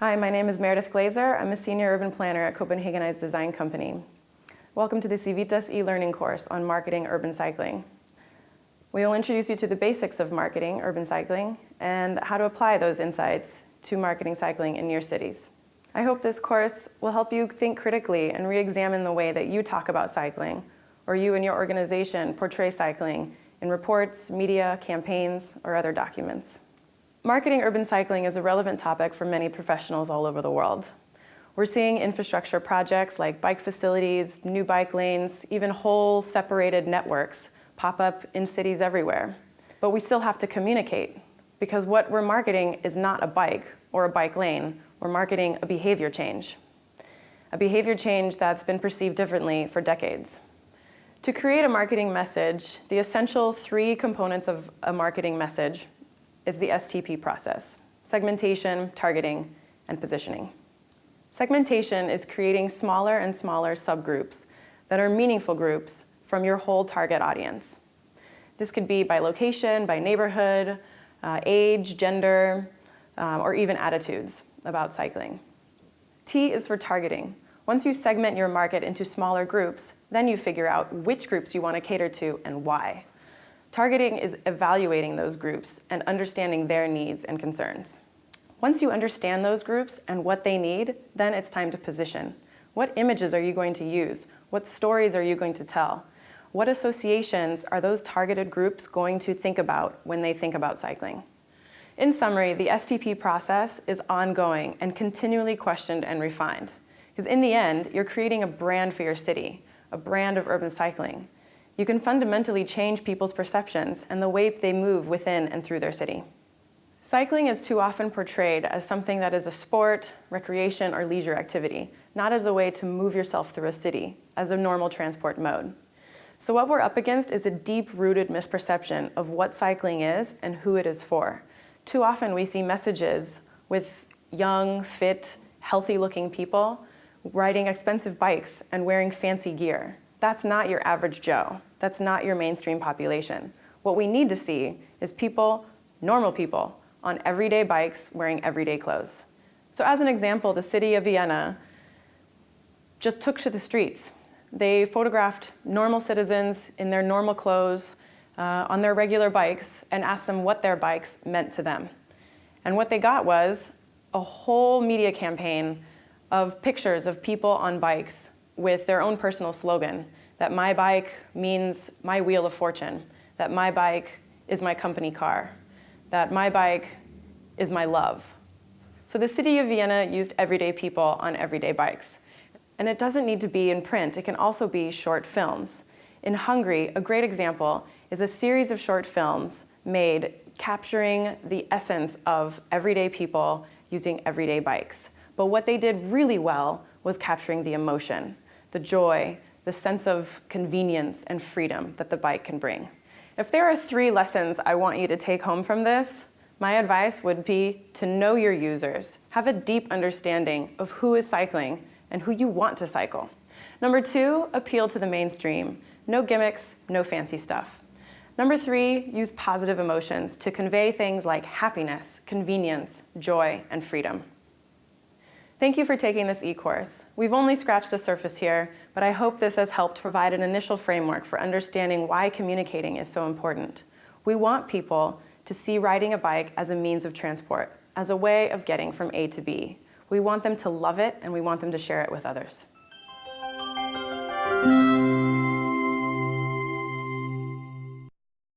Hi, my name is Meredith Glaser. I'm a senior urban planner at Copenhagenized Design Company. Welcome to the CIVITAS e-learning course on marketing urban cycling. We will introduce you to the basics of marketing urban cycling and how to apply those insights to marketing cycling in your cities. I hope this course will help you think critically and re-examine the way that you talk about cycling, or you and your organization portray cycling in reports, media, campaigns, or other documents. Marketing urban cycling is a relevant topic for many professionals all over the world. We're seeing infrastructure projects like bike facilities, new bike lanes, even whole separated networks pop up in cities everywhere. But we still have to communicate, because what we're marketing is not a bike or a bike lane. We're marketing a behavior change that's been perceived differently for decades. To create a marketing message, the essential three components of a marketing message is the STP process: segmentation, targeting, and positioning. Segmentation is creating smaller and smaller subgroups that are meaningful groups from your whole target audience. This could be by location, by neighborhood, age, gender, or even attitudes about cycling. T is for targeting. Once you segment your market into smaller groups, then you figure out which groups you want to cater to and why. Targeting is evaluating those groups and understanding their needs and concerns. Once you understand those groups and what they need, then it's time to position. What images are you going to use? What stories are you going to tell? What associations are those targeted groups going to think about when they think about cycling? In summary, the STP process is ongoing and continually questioned and refined. Because in the end, you're creating a brand for your city, a brand of urban cycling. You can fundamentally change people's perceptions and the way they move within and through their city. Cycling is too often portrayed as something that is a sport, recreation, or leisure activity, not as a way to move yourself through a city, as a normal transport mode. So what we're up against is a deep-rooted misperception of what cycling is and who it is for. Too often we see messages with young, fit, healthy-looking people riding expensive bikes and wearing fancy gear. That's not your average Joe. That's not your mainstream population. What we need to see is people, normal people, on everyday bikes wearing everyday clothes. So as an example, the city of Vienna just took to the streets. They photographed normal citizens in their normal clothes on their regular bikes and asked them what their bikes meant to them. And what they got was a whole media campaign of pictures of people on bikes with their own personal slogan, that my bike means my wheel of fortune, that my bike is my company car, that my bike is my love. So the city of Vienna used everyday people on everyday bikes. And it doesn't need to be in print, it can also be short films. In Hungary, a great example is a series of short films made capturing the essence of everyday people using everyday bikes. But what they did really well was capturing the emotion, the joy, the sense of convenience and freedom that the bike can bring. If there are three lessons I want you to take home from this, my advice would be to know your users, have a deep understanding of who is cycling and who you want to cycle. Number two, appeal to the mainstream. No gimmicks, no fancy stuff. Number three, use positive emotions to convey things like happiness, convenience, joy, and freedom. Thank you for taking this e-course. We've only scratched the surface here, but I hope this has helped provide an initial framework for understanding why communicating is so important. We want people to see riding a bike as a means of transport, as a way of getting from A to B. We want them to love it, and we want them to share it with others.